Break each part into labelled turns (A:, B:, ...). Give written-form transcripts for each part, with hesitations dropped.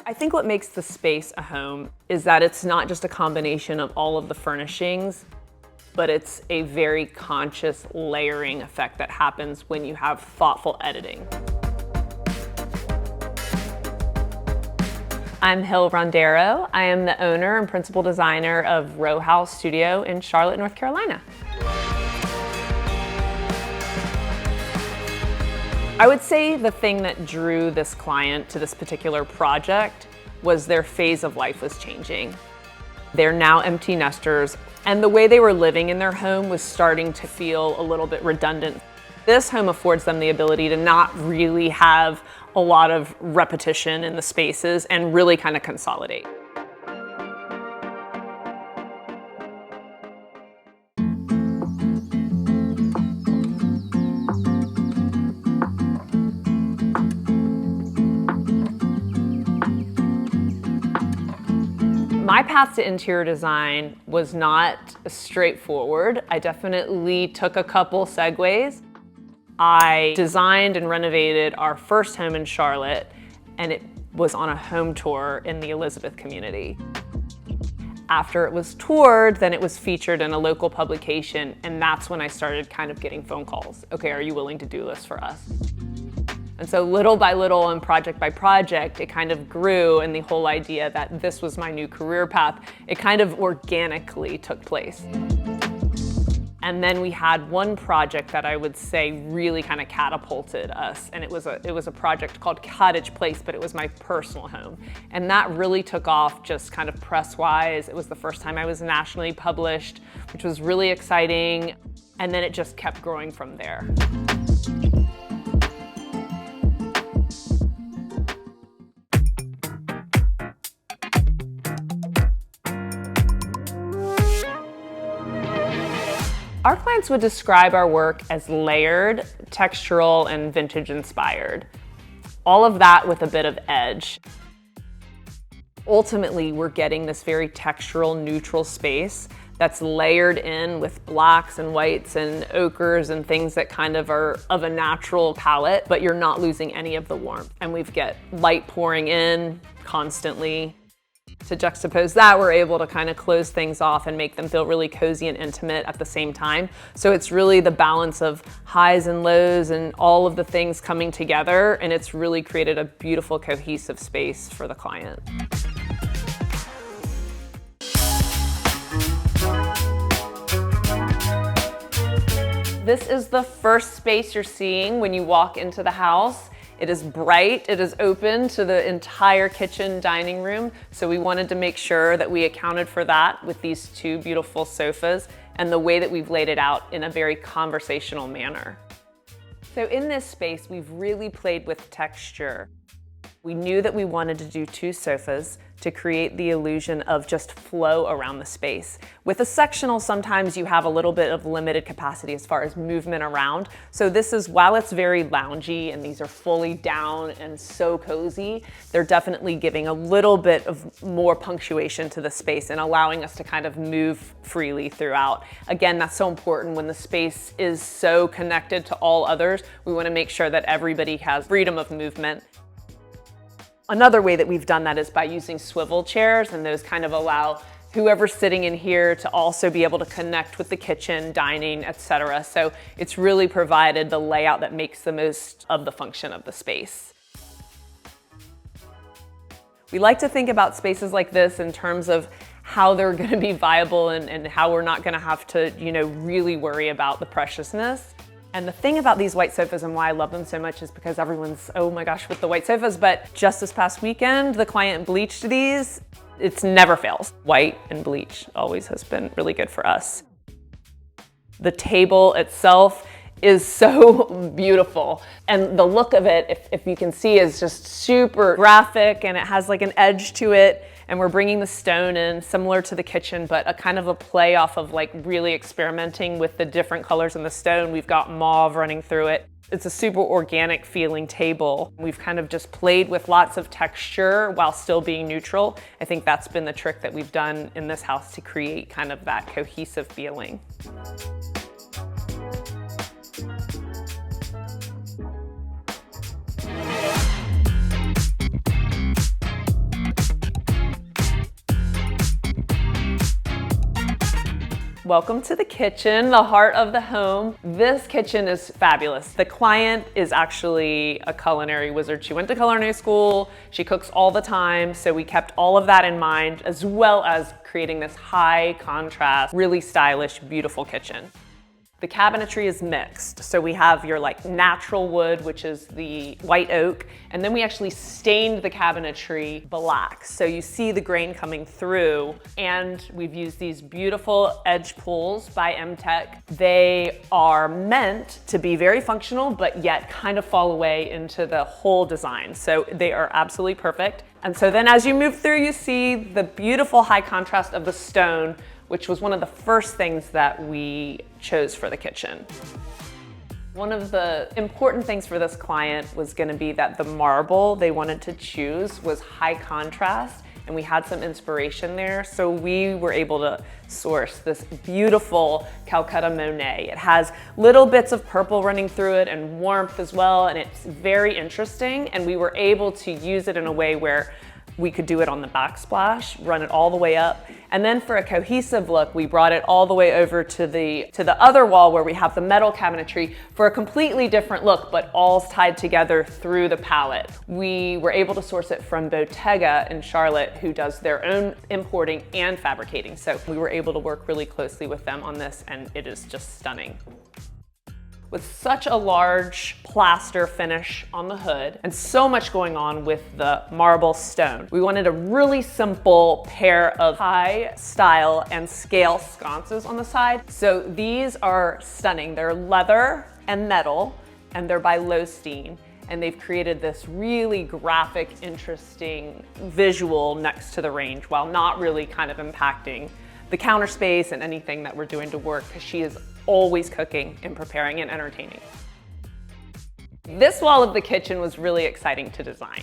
A: I think what makes the space a home is that it's not just a combination of all of the furnishings, but it's a very conscious layering effect that happens when you have thoughtful editing. I'm Hill Rondero. I am the owner and principal designer of Row House Studio in Charlotte, North Carolina. I would say the thing that drew this client to this particular project was their phase of life was changing. They're now empty nesters, and the way they were living in their home was starting to feel a little bit redundant. This home affords them the ability to not really have a lot of repetition in the spaces and really kind of consolidate. My path to interior design was not straightforward. I definitely took a couple segues. I designed and renovated our first home in Charlotte, and it was on a home tour in the Elizabeth community. After it was toured, then it was featured in a local publication, and that's when I started kind of getting phone calls. Okay, are you willing to do this for us? And so little by little and project by project, it kind of grew, and the whole idea that this was my new career path, it kind of organically took place. And then we had one project that I would say really kind of catapulted us, and it was a project called Cottage Place, but it was my personal home. And that really took off just kind of press-wise. It was the first time I was nationally published, which was really exciting, and then it just kept growing from there. Our clients would describe our work as layered, textural, and vintage inspired. All of that with a bit of edge. Ultimately, we're getting this very textural, neutral space that's layered in with blacks and whites and ochres and things that kind of are of a natural palette, but you're not losing any of the warmth. And we've got light pouring in constantly. To juxtapose that, we're able to kind of close things off and make them feel really cozy and intimate at the same time. So it's really the balance of highs and lows and all of the things coming together, and it's really created a beautiful, cohesive space for the client. This is the first space you're seeing when you walk into the house. It is bright, it is open to the entire kitchen dining room, so we wanted to make sure that we accounted for that with these two beautiful sofas and the way that we've laid it out in a very conversational manner. So in this space, we've really played with texture. We knew that we wanted to do two sofas to create the illusion of just flow around the space. With a sectional, sometimes you have a little bit of limited capacity as far as movement around. So this is, while it's very loungy and these are fully down and so cozy, they're definitely giving a little bit of more punctuation to the space and allowing us to kind of move freely throughout. Again, that's so important when the space is so connected to all others. We want to make sure that everybody has freedom of movement. Another way that we've done that is by using swivel chairs, and those kind of allow whoever's sitting in here to also be able to connect with the kitchen, dining, etc. So it's really provided the layout that makes the most of the function of the space. We like to think about spaces like this in terms of how they're going to be viable and how we're not going to have to, really worry about the preciousness. And the thing about these white sofas and why I love them so much is because everyone's, oh my gosh, with the white sofas, but just this past weekend, the client bleached these. It never fails. White and bleach always has been really good for us. The table itself is so beautiful. And the look of it, if you can see, is just super graphic, and it has like an edge to it. And we're bringing the stone in similar to the kitchen, but a kind of a play off of like really experimenting with the different colors in the stone. We've got mauve running through it. It's a super organic feeling table. We've kind of just played with lots of texture while still being neutral. I think that's been the trick that we've done in this house to create kind of that cohesive feeling. Welcome to the kitchen, the heart of the home. This kitchen is fabulous. The client is actually a culinary wizard. She went to culinary school, she cooks all the time, so we kept all of that in mind, as well as creating this high contrast, really stylish, beautiful kitchen. The cabinetry is mixed. So we have your like natural wood, which is the white oak, and then we actually stained the cabinetry black. So you see the grain coming through, and we've used these beautiful edge pulls by Emtek. They are meant to be very functional, but yet kind of fall away into the whole design. So they are absolutely perfect. And so then as you move through, you see the beautiful high contrast of the stone, which was one of the first things that we chose for the kitchen. One of the important things for this client was gonna be that the marble they wanted to choose was high contrast, and we had some inspiration there. So we were able to source this beautiful Calcutta Monet. It has little bits of purple running through it and warmth as well, and it's very interesting. And we were able to use it in a way where we could do it on the backsplash, run it all the way up. And then for a cohesive look, we brought it all the way over to the other wall where we have the metal cabinetry for a completely different look, but all tied together through the palette. We were able to source it from Bottega in Charlotte, who does their own importing and fabricating. So we were able to work really closely with them on this, and it is just stunning. With such a large plaster finish on the hood and so much going on with the marble stone, we wanted a really simple pair of high style and scale sconces on the side. So these are stunning. They're leather and metal, and they're by Losteen. And they've created this really graphic, interesting visual next to the range while not really kind of impacting the counter space and anything that we're doing to work, because she is always cooking and preparing and entertaining. This wall of the kitchen was really exciting to design.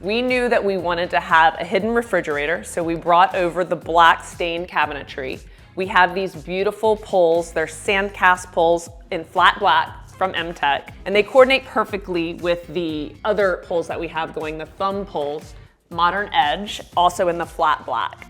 A: We knew that we wanted to have a hidden refrigerator, so we brought over the black stained cabinetry. We have these beautiful pulls. They're sand cast pulls in flat black from Emtek, and they coordinate perfectly with the other pulls that we have going, the thumb pulls, modern edge, also in the flat black.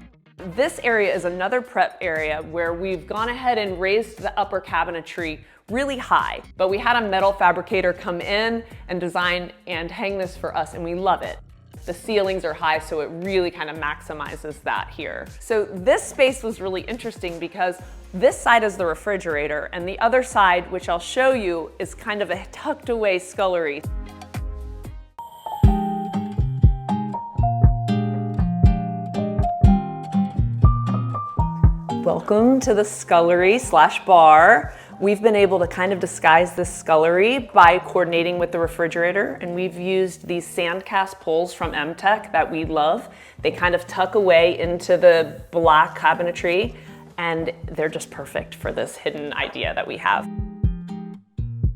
A: This area is another prep area where we've gone ahead and raised the upper cabinetry really high, but we had a metal fabricator come in and design and hang this for us, and we love it. The ceilings are high, so it really kind of maximizes that here. So this space was really interesting because this side is the refrigerator, and the other side, which I'll show you, is kind of a tucked away scullery. Welcome to the scullery / bar. We've been able to kind of disguise this scullery by coordinating with the refrigerator, and we've used these sand cast pulls from Emtek that we love. They kind of tuck away into the black cabinetry, and they're just perfect for this hidden idea that we have.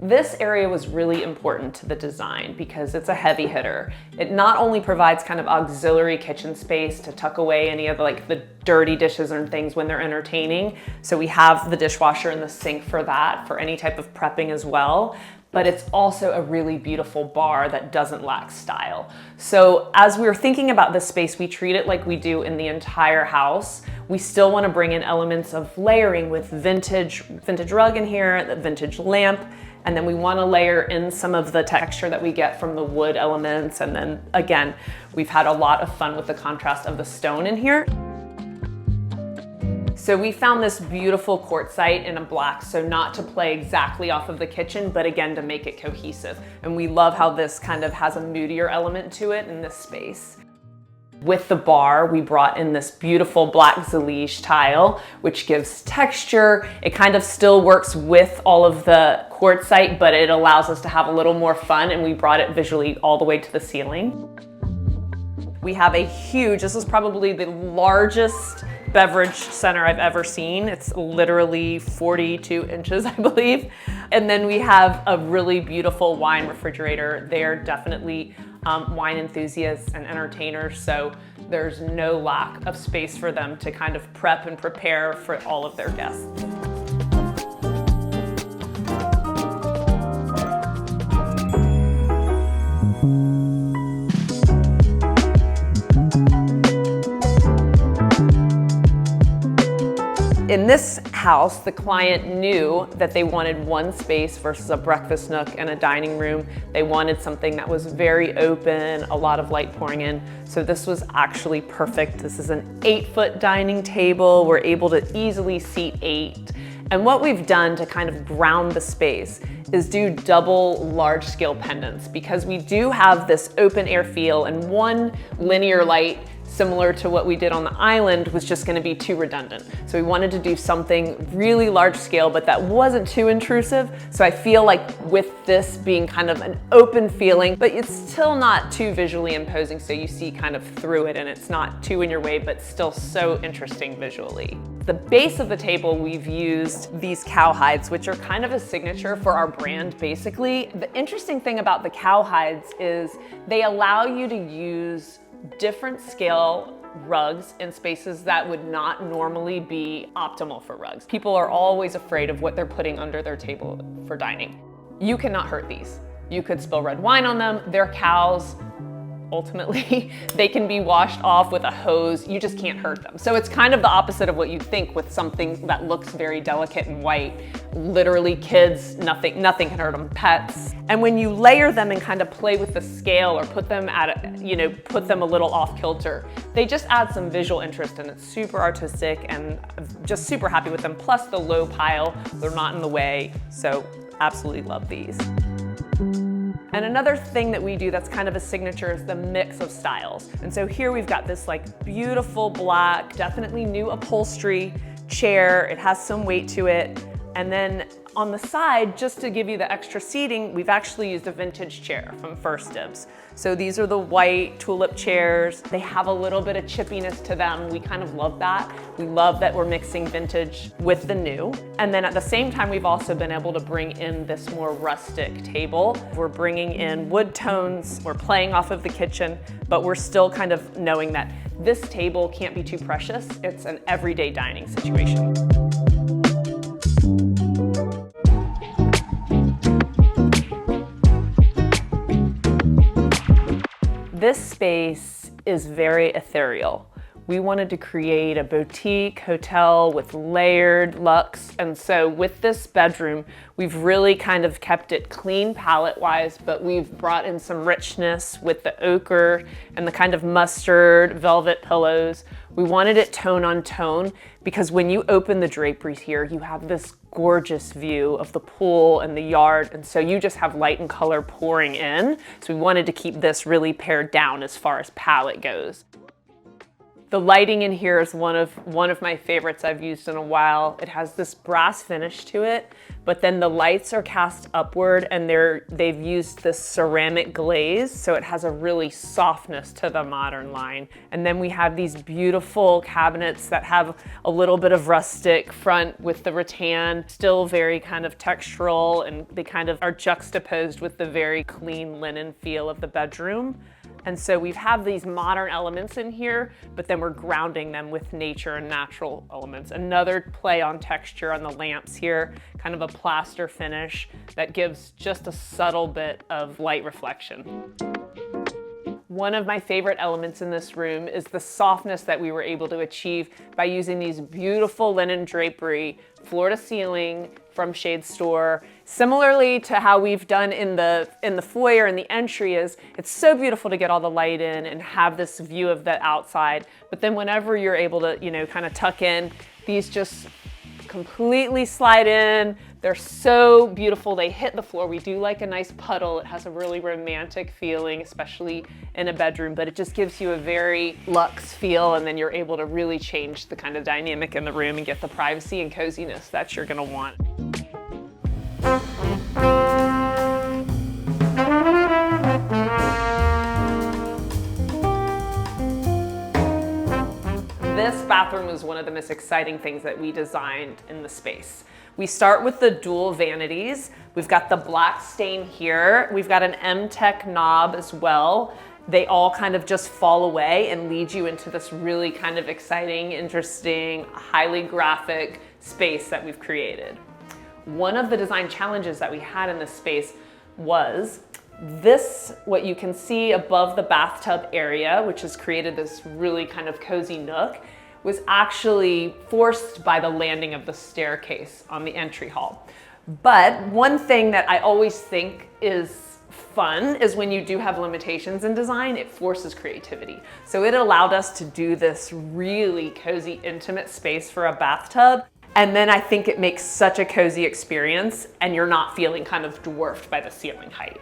A: This area was really important to the design because it's a heavy hitter. It not only provides kind of auxiliary kitchen space to tuck away any of like the dirty dishes and things when they're entertaining. So we have the dishwasher and the sink for that, for any type of prepping as well. But it's also a really beautiful bar that doesn't lack style. So as we were thinking about this space, we treat it like we do in the entire house. We still want to bring in elements of layering with vintage rug in here, the vintage lamp, and then we want to layer in some of the texture that we get from the wood elements. And then again, we've had a lot of fun with the contrast of the stone in here. So we found this beautiful quartzite in a black, so not to play exactly off of the kitchen, but again, to make it cohesive. And we love how this kind of has a moodier element to it in this space. With the bar, we brought in this beautiful black Zalige tile, which gives texture. It kind of still works with all of the quartzite, but it allows us to have a little more fun, and we brought it visually all the way to the ceiling. We have a huge, this is probably the largest beverage center I've ever seen. It's literally 42 inches, I believe. And then we have a really beautiful wine refrigerator. They're definitely wine enthusiasts and entertainers, so there's no lack of space for them to kind of prep and prepare for all of their guests. In this house, the client knew that they wanted one space versus a breakfast nook and a dining room. They wanted something that was very open, a lot of light pouring in. So this was actually perfect. This is an 8-foot dining table. We're able to easily seat 8. And what we've done to kind of ground the space is do double large scale pendants, because we do have this open air feel, and one linear light similar to what we did on the island was just going to be too redundant. So we wanted to do something really large scale, but that wasn't too intrusive. So I feel like with this being kind of an open feeling, but it's still not too visually imposing, so you see kind of through it and it's not too in your way, but still so interesting visually. The base of the table, we've used these cowhides, which are kind of a signature for our brand, basically. The interesting thing about the cowhides is they allow you to use different scale rugs in spaces that would not normally be optimal for rugs. People are always afraid of what they're putting under their table for dining. You cannot hurt these. You could spill red wine on them. They're cows. Ultimately, they can be washed off with a hose. You just can't hurt them. So it's kind of the opposite of what you'd think with something that looks very delicate and white. Literally kids, nothing can hurt them, pets. And when you layer them and kind of play with the scale or put them put them a little off kilter, they just add some visual interest, and it's super artistic, and I'm just super happy with them. Plus the low pile, they're not in the way. So absolutely love these. And another thing that we do that's kind of a signature is the mix of styles. And so here we've got this like beautiful black, definitely new upholstery chair. It has some weight to it. And then on the side, just to give you the extra seating, we've actually used a vintage chair from First Dibs. So these are the white tulip chairs. They have a little bit of chippiness to them. We kind of love that. We love that we're mixing vintage with the new. And then at the same time, we've also been able to bring in this more rustic table. We're bringing in wood tones. We're playing off of the kitchen, but we're still kind of knowing that this table can't be too precious. It's an everyday dining situation. This space is very ethereal. We wanted to create a boutique hotel with layered luxe. And so with this bedroom, we've really kind of kept it clean palette-wise, but we've brought in some richness with the ochre and the kind of mustard velvet pillows. We wanted it tone on tone, because when you open the draperies here, you have this gorgeous view of the pool and the yard, and so you just have light and color pouring in. So we wanted to keep this really pared down as far as palette goes. The lighting in here is one of my favorites I've used in a while. It has this brass finish to it, but then the lights are cast upward, and they've used this ceramic glaze, so it has a really softness to the modern line. And then we have these beautiful cabinets that have a little bit of rustic front with the rattan, still very kind of textural, and they kind of are juxtaposed with the very clean linen feel of the bedroom. And so we have these modern elements in here, but then we're grounding them with nature and natural elements. Another play on texture on the lamps here, kind of a plaster finish that gives just a subtle bit of light reflection. One of my favorite elements in this room is the softness that we were able to achieve by using these beautiful linen drapery, floor to ceiling from Shade Store. Similarly to how we've done in the foyer and the entry, is it's so beautiful to get all the light in and have this view of the outside. But then whenever you're able to, kind of tuck in, these just completely slide in. They're so beautiful. They hit the floor. We do like a nice puddle. It has a really romantic feeling, especially in a bedroom, but it just gives you a very luxe feel, and then you're able to really change the kind of dynamic in the room and get the privacy and coziness that you're gonna want. This bathroom was one of the most exciting things that we designed in the space. We start with the dual vanities. We've got the black stain here. We've got an Emtek knob as well. They all kind of just fall away and lead you into this really kind of exciting, interesting, highly graphic space that we've created. One of the design challenges that we had in this space was this, what you can see above the bathtub area, which has created this really kind of cozy nook. was actually forced by the landing of the staircase on the entry hall. But one thing that I always think is fun is when you do have limitations in design, it forces creativity. So it allowed us to do this really cozy, intimate space for a bathtub. And then I think it makes such a cozy experience and you're not feeling kind of dwarfed by the ceiling height.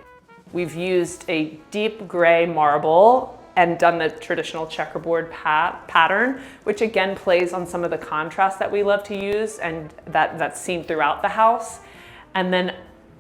A: We've used a deep gray marble and done the traditional checkerboard pattern, which again plays on some of the contrast that we love to use and that's seen throughout the house. And then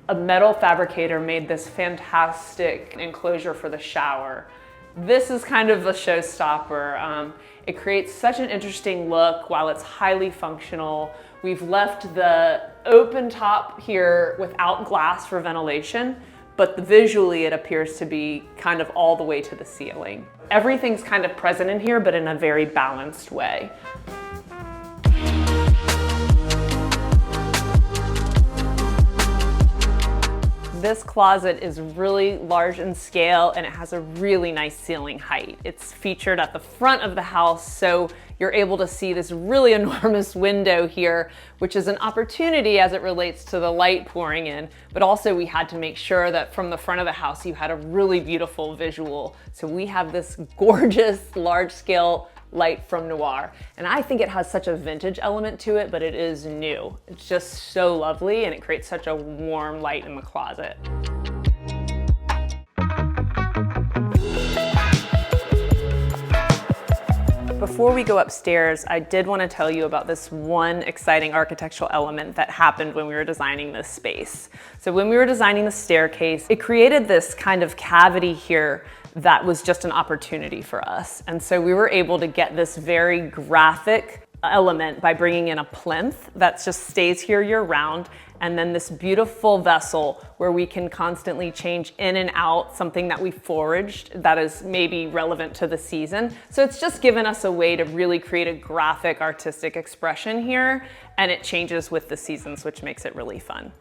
A: a metal fabricator made this fantastic enclosure for the shower. This is kind of a showstopper. It creates such an interesting look while it's highly functional. We've left the open top here without glass for ventilation, but visually it appears to be kind of all the way to the ceiling. Everything's kind of present in here, but in a very balanced way. This closet is really large in scale and it has a really nice ceiling height. It's featured at the front of the house, so you're able to see this really enormous window here, which is an opportunity as it relates to the light pouring in, but also we had to make sure that from the front of the house you had a really beautiful visual. So we have this gorgeous large scale light from Noir. And I think it has such a vintage element to it, but it is new. It's just so lovely and it creates such a warm light in the closet. Before we go upstairs, I did want to tell you about this one exciting architectural element that happened when we were designing this space. So when we were designing the staircase, it created this kind of cavity here that was just an opportunity for us. And so we were able to get this very graphic element by bringing in a plinth that just stays here year round, and then this beautiful vessel where we can constantly change in and out something that we foraged that is maybe relevant to the season. So it's just given us a way to really create a graphic artistic expression here, and it changes with the seasons, which makes it really fun.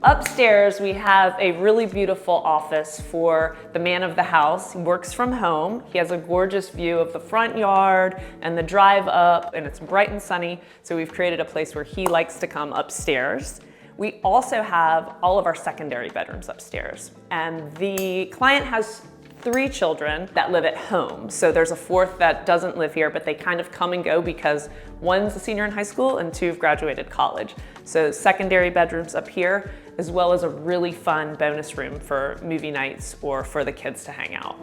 A: Upstairs, we have a really beautiful office for the man of the house. He works from home. He has a gorgeous view of the front yard and the drive up, and it's bright and sunny. So we've created a place where he likes to come upstairs. We also have all of our secondary bedrooms upstairs. And the client has 3 children that live at home. So there's a 4th that doesn't live here, but they kind of come and go because 1's a senior in high school and 2 have graduated college. So secondary bedrooms up here, as well as a really fun bonus room for movie nights or for the kids to hang out.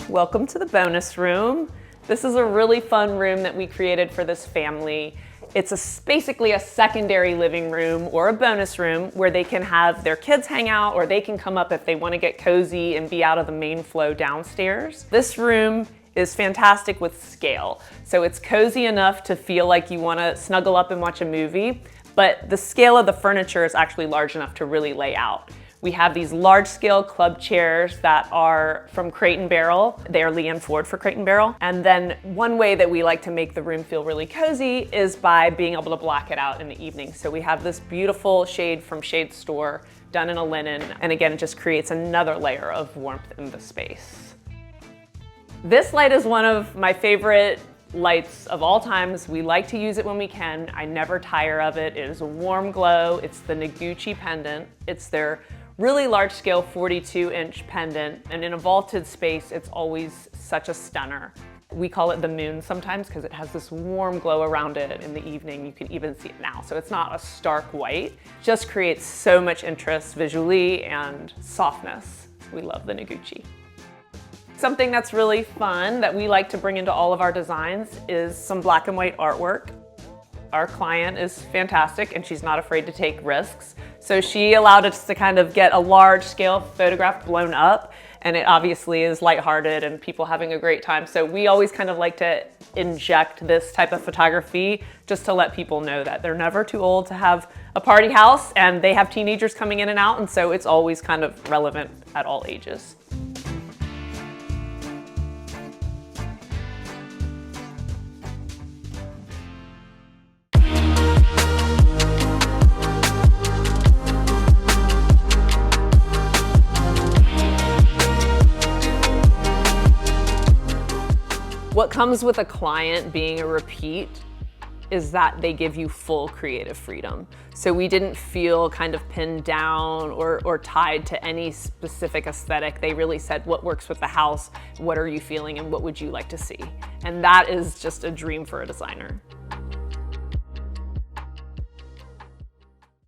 A: Welcome to the bonus room. This is a really fun room that we created for this family. It's basically a secondary living room or a bonus room where they can have their kids hang out, or they can come up if they want to get cozy and be out of the main flow downstairs. This room is fantastic with scale. So it's cozy enough to feel like you want to snuggle up and watch a movie, but the scale of the furniture is actually large enough to really lay out. We have these large-scale club chairs that are from Crate & Barrel. They are Leanne Ford for Crate & Barrel. And then one way that we like to make the room feel really cozy is by being able to black it out in the evening. So we have this beautiful shade from Shade Store done in a linen. And again, it just creates another layer of warmth in the space. This light is one of my favorite lights of all times. We like to use it when we can. I never tire of it. It is a warm glow. It's the Noguchi pendant. It's their really large scale 42-inch pendant, and in a vaulted space, it's always such a stunner. We call it the moon sometimes because it has this warm glow around it in the evening. You can even see it now. So it's not a stark white, just creates so much interest visually and softness. We love the Noguchi. Something that's really fun that we like to bring into all of our designs is some black and white artwork. Our client is fantastic and she's not afraid to take risks. So she allowed us to kind of get a large scale photograph blown up, and it obviously is lighthearted and people having a great time. So we always kind of like to inject this type of photography just to let people know that they're never too old to have a party house, and they have teenagers coming in and out, and so it's always kind of relevant at all ages. What comes with a client being a repeat is that they give you full creative freedom. So we didn't feel kind of pinned down or tied to any specific aesthetic. They really said, what works with the house? What are you feeling and what would you like to see? And that is just a dream for a designer.